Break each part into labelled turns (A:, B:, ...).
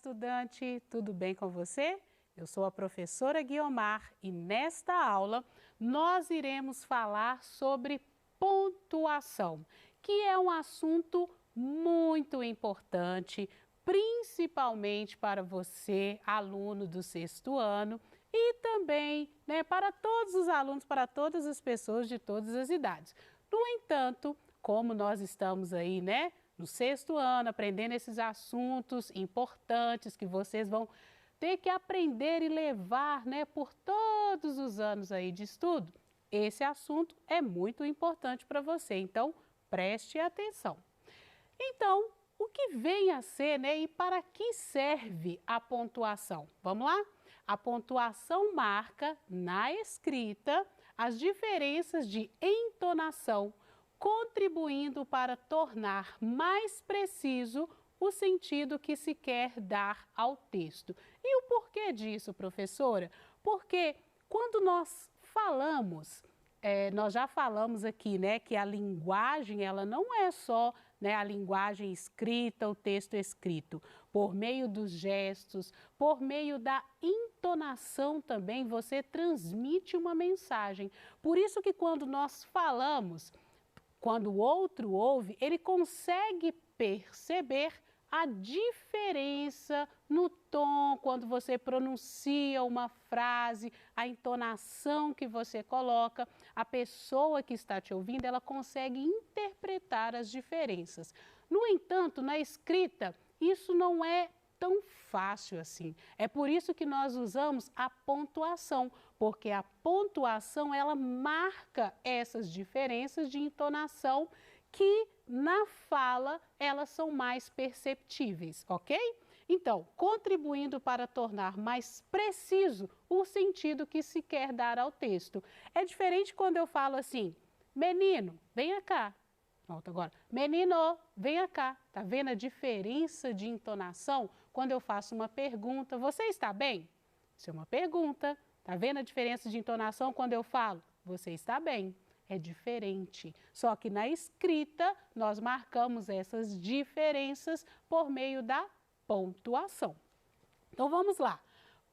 A: estudante, tudo bem com você? Eu sou a professora Guiomar e nesta aula nós iremos falar sobre pontuação, que é um assunto muito importante, principalmente para você, aluno do sexto ano, e também para todos os alunos, para todas as pessoas de todas as idades. No entanto, como nós estamos aí, no sexto ano, aprendendo esses assuntos importantes que vocês vão ter que aprender e levar, por todos os anos aí de estudo, esse assunto é muito importante para você, então preste atenção. Então, o que vem a ser, e para que serve a pontuação? Vamos lá? A pontuação marca na escrita as diferenças de entonação, contribuindo para tornar mais preciso o sentido que se quer dar ao texto. E o porquê disso, professora? Porque quando nós falamos, nós já falamos aqui, que a linguagem, ela não é só a linguagem escrita, o texto escrito. Por meio dos gestos, por meio da entonação também, você transmite uma mensagem. Por isso que quando nós falamos, quando o outro ouve, ele consegue perceber a diferença no tom, quando você pronuncia uma frase, a entonação que você coloca, a pessoa que está te ouvindo, ela consegue interpretar as diferenças. No entanto, na escrita, isso não é tão fácil assim. É por isso que nós usamos a pontuação, porque a pontuação ela marca essas diferenças de entonação que na fala elas são mais perceptíveis, ok? Então, contribuindo para tornar mais preciso o sentido que se quer dar ao texto. É diferente quando eu falo assim, menino, venha cá. Volta agora. Menino, venha cá. Tá vendo a diferença de entonação? Quando eu faço uma pergunta, você está bem? Isso é uma pergunta. Tá vendo a diferença de entonação quando eu falo? Você está bem. É diferente. Só que na escrita, nós marcamos essas diferenças por meio da pontuação. Então, vamos lá.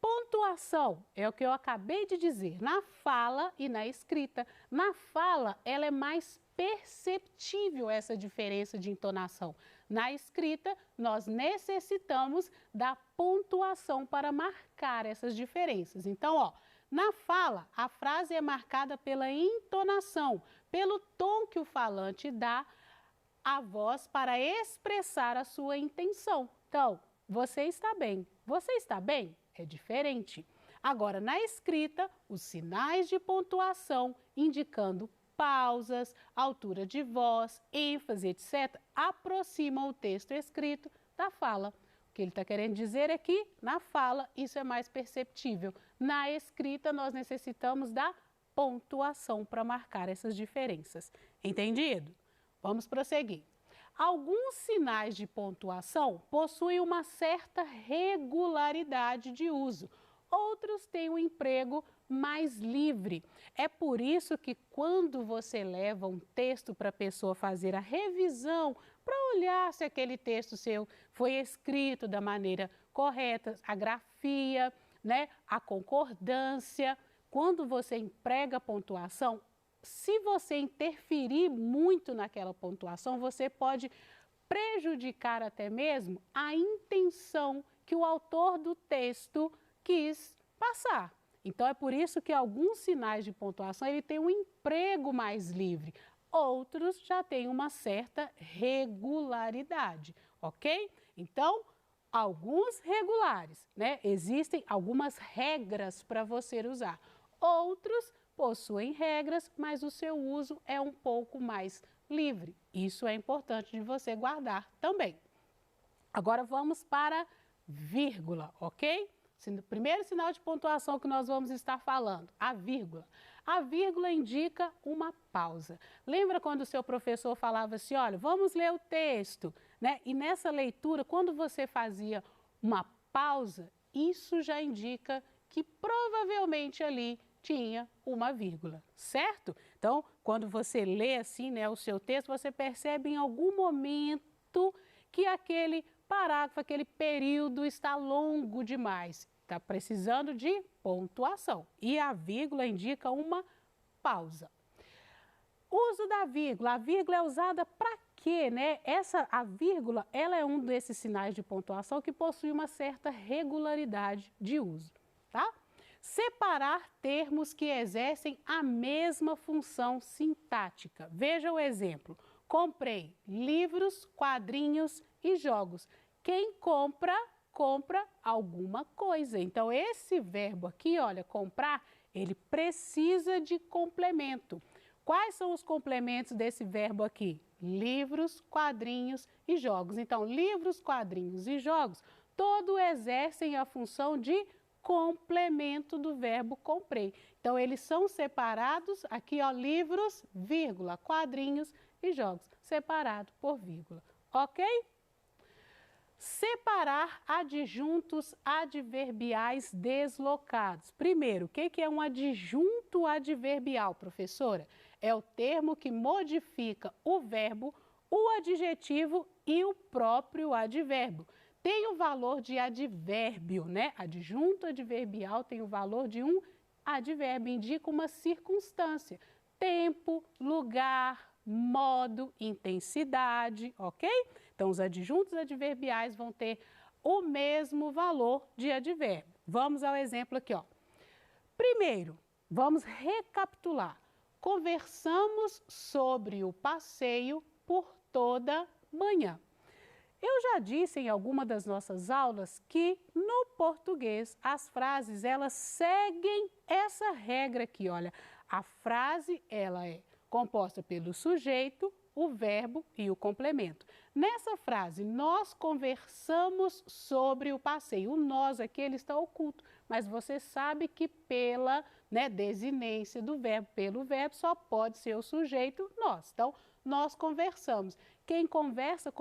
A: Pontuação é o que eu acabei de dizer na fala e na escrita. Na fala, ela é mais perceptível essa diferença de entonação. Na escrita, nós necessitamos da pontuação para marcar essas diferenças. Então, na fala, a frase é marcada pela entonação, pelo tom que o falante dá à voz para expressar a sua intenção. Então, você está bem. Você está bem? É diferente. Agora, na escrita, os sinais de pontuação indicando pausas, altura de voz, ênfase, etc., aproximam o texto escrito da fala. O que ele está querendo dizer é que, na fala, isso é mais perceptível. Na escrita, nós necessitamos da pontuação para marcar essas diferenças. Entendido? Vamos prosseguir. Alguns sinais de pontuação possuem uma certa regularidade de uso. Outros têm um emprego mais livre. É por isso que quando você leva um texto para a pessoa fazer a revisão, para olhar se aquele texto seu foi escrito da maneira correta, a grafia, a concordância, quando você emprega pontuação, se você interferir muito naquela pontuação, você pode prejudicar até mesmo a intenção que o autor do texto quis passar. Então, é por isso que alguns sinais de pontuação ele tem um emprego mais livre, outros já têm uma certa regularidade, ok? Então, alguns regulares, Existem algumas regras para você usar, outros possuem regras, mas o seu uso é um pouco mais livre. Isso é importante de você guardar também. Agora vamos para vírgula, ok? Primeiro sinal de pontuação que nós vamos estar falando, a vírgula. A vírgula indica uma pausa. Lembra quando o seu professor falava assim, olha, vamos ler o texto, E nessa leitura, quando você fazia uma pausa, isso já indica que provavelmente ali tinha uma vírgula, certo? Então, quando você lê assim, o seu texto, você percebe em algum momento que aquele parágrafo, aquele período está longo demais. Está precisando de pontuação. E a vírgula indica uma pausa. Uso da vírgula. A vírgula é usada para quê, né? A vírgula, ela é um desses sinais de pontuação que possui uma certa regularidade de uso, tá? Separar termos que exercem a mesma função sintática. Veja o exemplo. Comprei livros, quadrinhos e jogos. Quem compra, compra alguma coisa. Então, esse verbo aqui, olha, comprar, ele precisa de complemento. Quais são os complementos desse verbo aqui? Livros, quadrinhos e jogos. Então, livros, quadrinhos e jogos, todos exercem a função de complemento do verbo comprei. Então, eles são separados, aqui ó, livros, vírgula, quadrinhos e jogos, separado por vírgula, ok? Separar adjuntos adverbiais deslocados. Primeiro, o que é um adjunto adverbial, professora? É o termo que modifica o verbo, o adjetivo e o próprio advérbio. Tem o valor de advérbio, né? Adjunto adverbial tem o valor de um advérbio, indica uma circunstância, tempo, lugar, modo, intensidade, ok? Então, os adjuntos adverbiais vão ter o mesmo valor de advérbio. Vamos ao exemplo aqui, ó. Primeiro, vamos recapitular. Conversamos sobre o passeio por toda manhã. Eu já disse em alguma das nossas aulas que no português as frases elas seguem essa regra aqui, olha. A frase ela é composta pelo sujeito, o verbo e o complemento. Nessa frase, nós conversamos sobre o passeio. O nós aqui ele está oculto, mas você sabe que pela desinência do verbo, pelo verbo, só pode ser o sujeito nós. Então, nós conversamos. Quem conversa,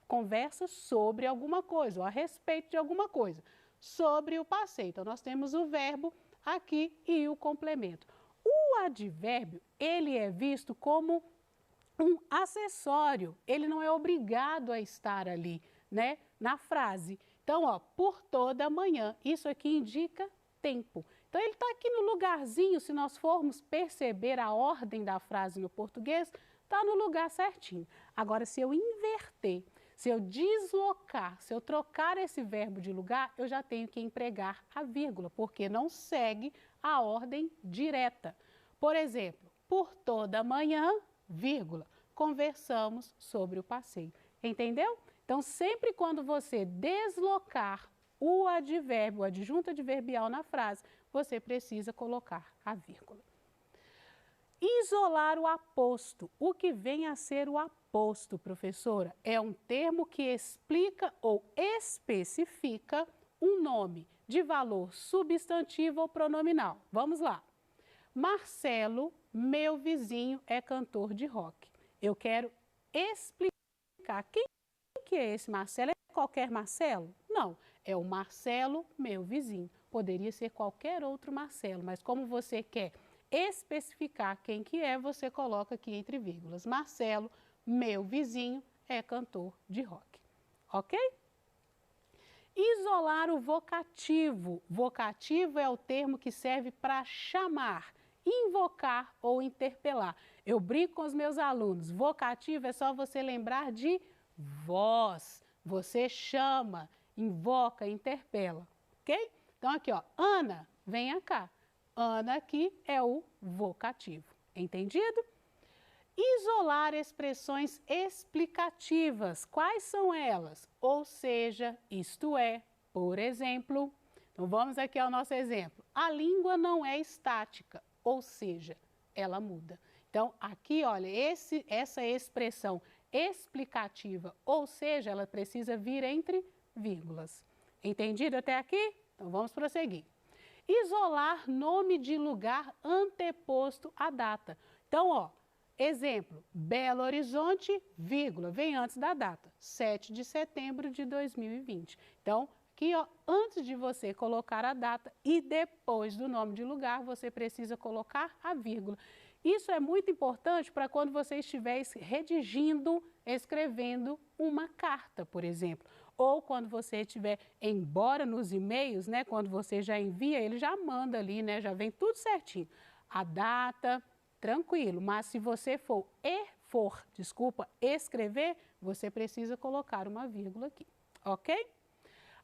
A: conversa sobre alguma coisa, ou a respeito de alguma coisa, sobre o passeio. Então, nós temos o verbo aqui e o complemento. O advérbio, ele é visto como um acessório, ele não é obrigado a estar ali, né, na frase. Então, ó, por toda manhã, isso aqui indica tempo. Então, ele está aqui no lugarzinho, se nós formos perceber a ordem da frase no português, está no lugar certinho. Agora, se eu inverter, se eu deslocar, se eu trocar esse verbo de lugar, eu já tenho que empregar a vírgula, porque não segue a ordem direta. Por exemplo, por toda manhã, vírgula, conversamos sobre o passeio. Entendeu? Então, sempre quando você deslocar o advérbio, o adjunto adverbial na frase, você precisa colocar a vírgula. Isolar o aposto. O que vem a ser o aposto, professora? É um termo que explica ou especifica um nome de valor substantivo ou pronominal. Vamos lá. Marcelo, meu vizinho, é cantor de rock. Eu quero explicar quem que é esse Marcelo. É qualquer Marcelo? Não, é o Marcelo, meu vizinho. Poderia ser qualquer outro Marcelo, mas como você quer especificar quem que é, você coloca aqui entre vírgulas. Marcelo, meu vizinho, é cantor de rock. Ok? Isolar o vocativo. Vocativo é o termo que serve para chamar, invocar ou interpelar. Eu brinco com os meus alunos. Vocativo é só você lembrar de voz. Você chama, invoca, interpela. Ok? Então aqui, ó, Ana, venha cá. Ana aqui é o vocativo. Entendido? Isolar expressões explicativas. Quais são elas? Ou seja, isto é, por exemplo. Então vamos aqui ao nosso exemplo. A língua não é estática, ou seja, ela muda. Então aqui, olha, essa expressão explicativa, ou seja, ela precisa vir entre vírgulas. Entendido até aqui? Então vamos prosseguir. Isolar nome de lugar anteposto à data. Então, ó, exemplo, Belo Horizonte, vírgula, vem antes da data, 7 de setembro de 2020. Então, aqui, ó, antes de você colocar a data e depois do nome de lugar, você precisa colocar a vírgula. Isso é muito importante para quando você estiver redigindo, escrevendo uma carta, por exemplo. Ou quando você estiver, embora nos e-mails, né, quando você já envia, ele já manda ali, né, já vem tudo certinho. A data, tranquilo, mas se você for escrever, você precisa colocar uma vírgula aqui, ok?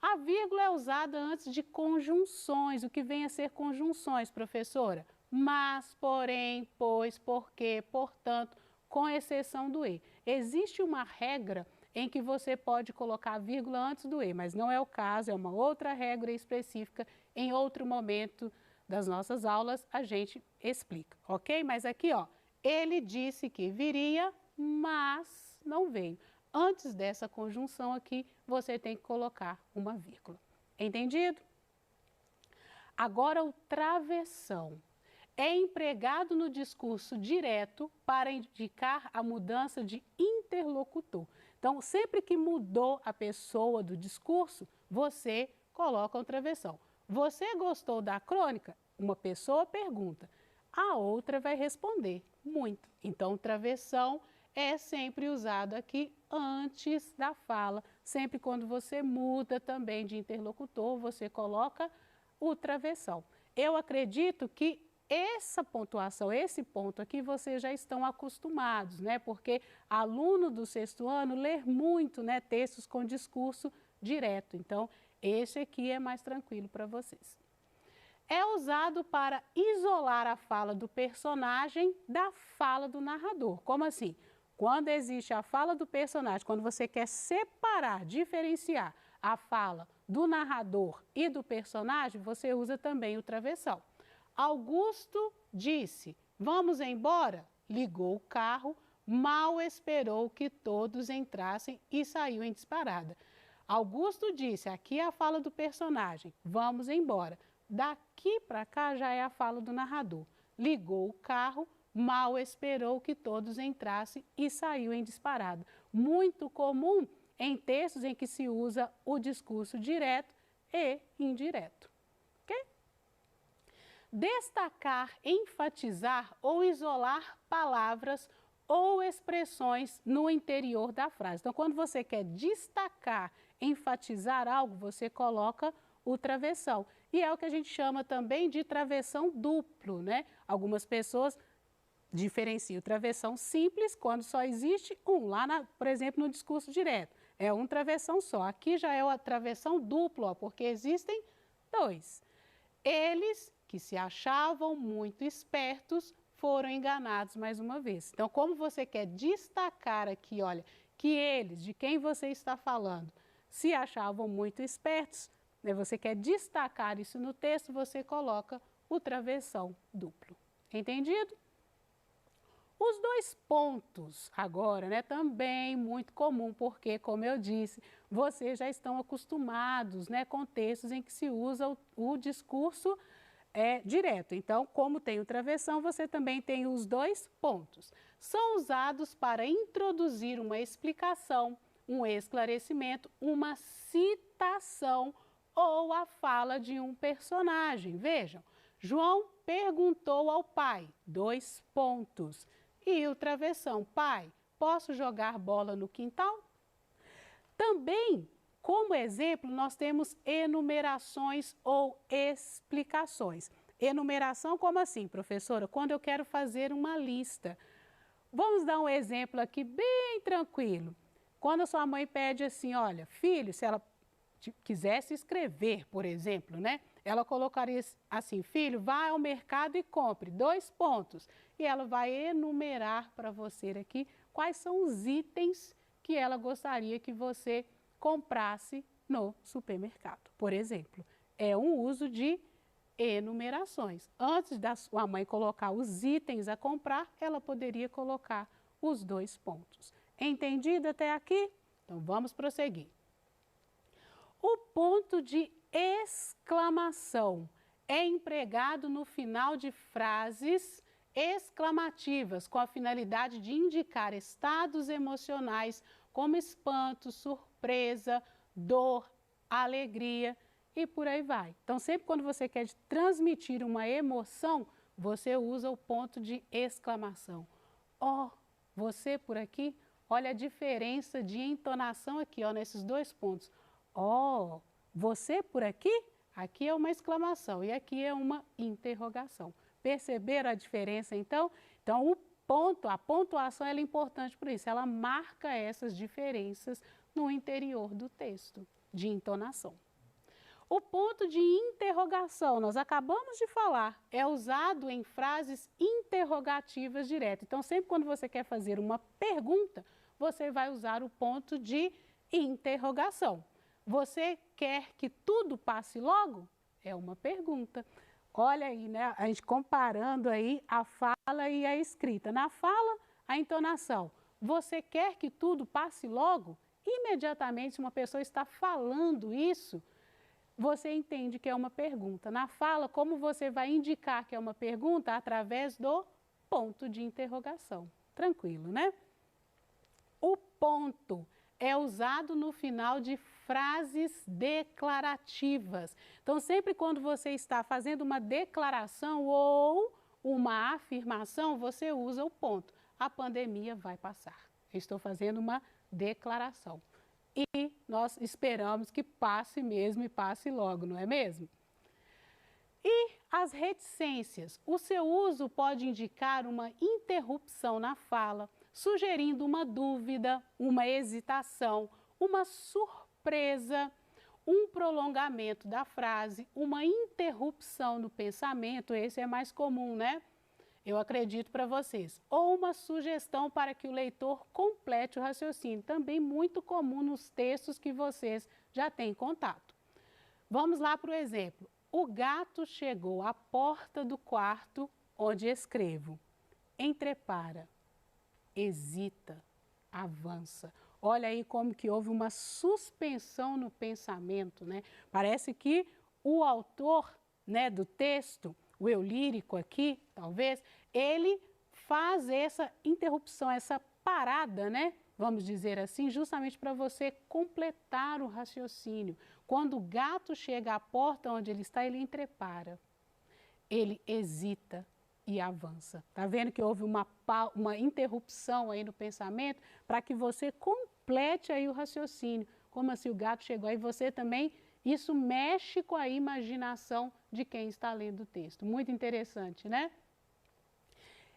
A: A vírgula é usada antes de conjunções. O que vem a ser conjunções, professora? Mas, porém, pois, porque, portanto, com exceção do e. Existe uma regra em que você pode colocar vírgula antes do e, mas não é o caso, é uma outra regra específica. Em outro momento das nossas aulas a gente explica, ok? Mas aqui, ó, ele disse que viria, mas não veio. Antes dessa conjunção aqui, você tem que colocar uma vírgula. Entendido? Agora, o travessão é empregado no discurso direto para indicar a mudança de interlocutor. Então, sempre que mudou a pessoa do discurso, você coloca um travessão. Você gostou da crônica? Uma pessoa pergunta, a outra vai responder muito. Então, o travessão é sempre usado aqui antes da fala. Sempre quando você muda também de interlocutor, você coloca o travessão. Eu acredito que essa pontuação, esse ponto aqui, vocês já estão acostumados, né? Porque aluno do 6º ano lê muito, né, textos com discurso direto. Então, esse aqui é mais tranquilo para vocês. É usado para isolar a fala do personagem da fala do narrador. Como assim? Quando existe a fala do personagem, quando você quer separar, diferenciar a fala do narrador e do personagem, você usa também o travessão. Augusto disse, vamos embora? Ligou o carro, mal esperou que todos entrassem e saiu em disparada. Augusto disse, aqui é a fala do personagem, vamos embora. Daqui para cá já é a fala do narrador. Ligou o carro, mal esperou que todos entrassem e saiu em disparada. Muito comum em textos em que se usa o discurso direto e indireto. Ok? Destacar, enfatizar ou isolar palavras ou expressões no interior da frase. Então, quando você quer destacar, enfatizar algo, você coloca o travessão. E é o que a gente chama também de travessão duplo, né? Algumas pessoas diferenciam o travessão simples quando só existe um. Lá, por exemplo, no discurso direto, é um travessão só. Aqui já é a travessão duplo, ó, porque existem dois. Eles, que se achavam muito espertos, foram enganados mais uma vez. Então, como você quer destacar aqui, olha, que eles, de quem você está falando, se achavam muito espertos, né, você quer destacar isso no texto, você coloca o travessão duplo. Entendido? Os dois pontos agora, né, também muito comum, porque, como eu disse, vocês já estão acostumados, né, com textos em que se usa o discurso direto. Então, como tem o travessão, você também tem os dois pontos. São usados para introduzir uma explicação, um esclarecimento, uma citação ou a fala de um personagem. Vejam, João perguntou ao pai, dois pontos. E o travessão, pai, posso jogar bola no quintal? Também, como exemplo, nós temos enumerações ou explicações. Enumeração, como assim, professora? Quando eu quero fazer uma lista. Vamos dar um exemplo aqui bem tranquilo. Quando a sua mãe pede assim, olha, filho, se ela quisesse escrever, por exemplo, né? Ela colocaria assim, filho, vá ao mercado e compre, dois pontos. E ela vai enumerar para você aqui quais são os itens que ela gostaria que você comprasse no supermercado, por exemplo. É um uso de enumerações. Antes da sua mãe colocar os itens a comprar, ela poderia colocar os dois pontos. Entendido até aqui? Então, vamos prosseguir. O ponto de exclamação é empregado no final de frases exclamativas com a finalidade de indicar estados emocionais como espanto, surpresa, dor, alegria e por aí vai. Então, sempre quando você quer transmitir uma emoção, você usa o ponto de exclamação. Ó, você por aqui, olha a diferença de entonação aqui, ó, nesses dois pontos. Ó, você por aqui? Aqui é uma exclamação e aqui é uma interrogação. Perceberam a diferença, então? Então, o ponto, a pontuação, ela é importante por isso. Ela marca essas diferenças no interior do texto, de entonação. O ponto de interrogação, nós acabamos de falar, é usado em frases interrogativas diretas. Então, sempre quando você quer fazer uma pergunta, você vai usar o ponto de interrogação. Você quer que tudo passe logo? É uma pergunta. Olha aí, né? A gente comparando aí a fala e a escrita. Na fala, a entonação. Você quer que tudo passe logo? Imediatamente, se uma pessoa está falando isso, você entende que é uma pergunta. Na fala, como você vai indicar que é uma pergunta? Através do ponto de interrogação. Tranquilo, né? O ponto é usado no final de frases declarativas. Então, sempre quando você está fazendo uma declaração ou uma afirmação, você usa o ponto. A pandemia vai passar. Eu estou fazendo uma declaração. E nós esperamos que passe mesmo e passe logo, não é mesmo? E as reticências. O seu uso pode indicar uma interrupção na fala, sugerindo uma dúvida, uma hesitação, uma surpresa, um prolongamento da frase, uma interrupção no pensamento, esse é mais comum, né? Eu acredito para vocês. Ou uma sugestão para que o leitor complete o raciocínio, também muito comum nos textos que vocês já têm contato. Vamos lá para o exemplo. O gato chegou à porta do quarto onde escrevo. Entrepara, hesita, avança. Olha aí como que houve uma suspensão no pensamento, né? Parece que o autor, né, do texto, o eu lírico aqui, talvez, ele faz essa interrupção, essa parada, né? Vamos dizer assim, justamente para você completar o raciocínio. Quando o gato chega à porta onde ele está, ele entrepara, ele hesita e avança. Tá vendo que houve uma interrupção aí no pensamento para que você complete aí o raciocínio. Como assim o gato chegou aí, você também, isso mexe com a imaginação de quem está lendo o texto. Muito interessante, né?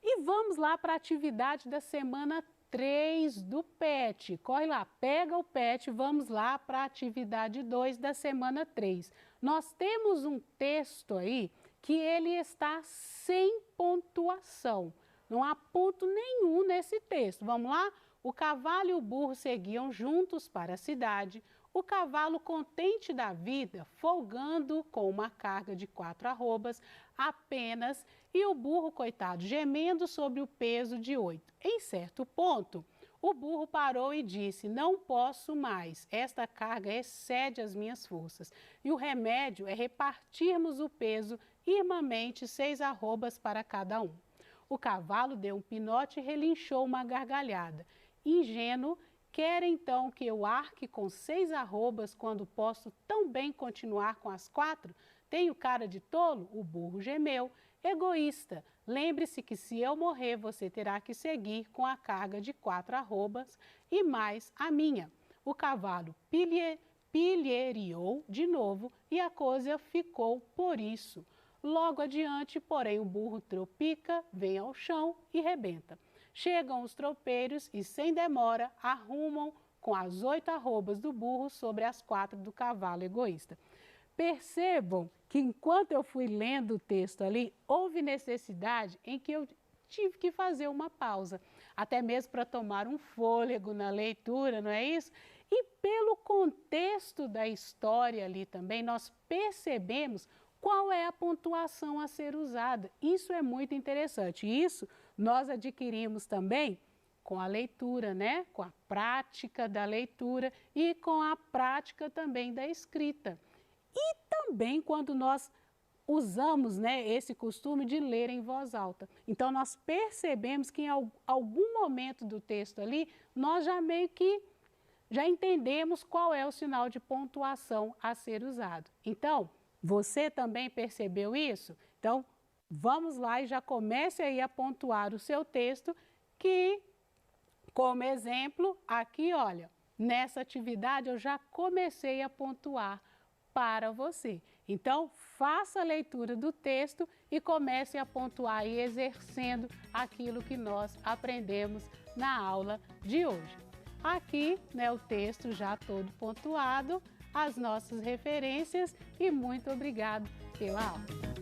A: E vamos lá para a atividade da semana 3 do PET. Corre lá, pega o PET, vamos lá para a atividade 2 da semana 3. Nós temos um texto aí que ele está sem pontuação. Não há ponto nenhum nesse texto. Vamos lá? O cavalo e o burro seguiam juntos para a cidade. O cavalo, contente da vida, folgando com uma carga de 4 arrobas apenas, e o burro, coitado, gemendo sobre o peso de 8. Em certo ponto, o burro parou e disse: não posso mais, esta carga excede as minhas forças. E o remédio é repartirmos o peso irmamente 6 arrobas para cada um. O cavalo deu um pinote e relinchou uma gargalhada. Ingênuo, quer então que eu arque com 6 arrobas quando posso tão bem continuar com as 4? Tenho cara de tolo? O burro gemeu. Egoísta, lembre-se que se eu morrer, você terá que seguir com a carga de 4 arrobas e mais a minha. O cavalo pilheriou de novo e a coisa ficou por isso. Logo adiante, porém, o burro tropica, vem ao chão e rebenta. Chegam os tropeiros e, sem demora, arrumam com as 8 arrobas do burro sobre as 4 do cavalo egoísta. Percebam que enquanto eu fui lendo o texto ali, houve necessidade em que eu tive que fazer uma pausa, até mesmo para tomar um fôlego na leitura, não é isso? E pelo contexto da história ali também, nós percebemos qual é a pontuação a ser usada. Isso é muito interessante. Isso nós adquirimos também com a leitura, né? Com a prática da leitura e com a prática também da escrita. E também quando nós usamos, né, esse costume de ler em voz alta. Então, nós percebemos que em algum momento do texto ali, nós já meio que já entendemos qual é o sinal de pontuação a ser usado. Então, você também percebeu isso? Então, vamos lá e já comece aí a pontuar o seu texto, que, como exemplo, aqui, olha, nessa atividade eu já comecei a pontuar para você. Então, faça a leitura do texto e comece a pontuar aí, exercendo aquilo que nós aprendemos na aula de hoje. Aqui, né, o texto já todo pontuado, as nossas referências e muito obrigado pela aula.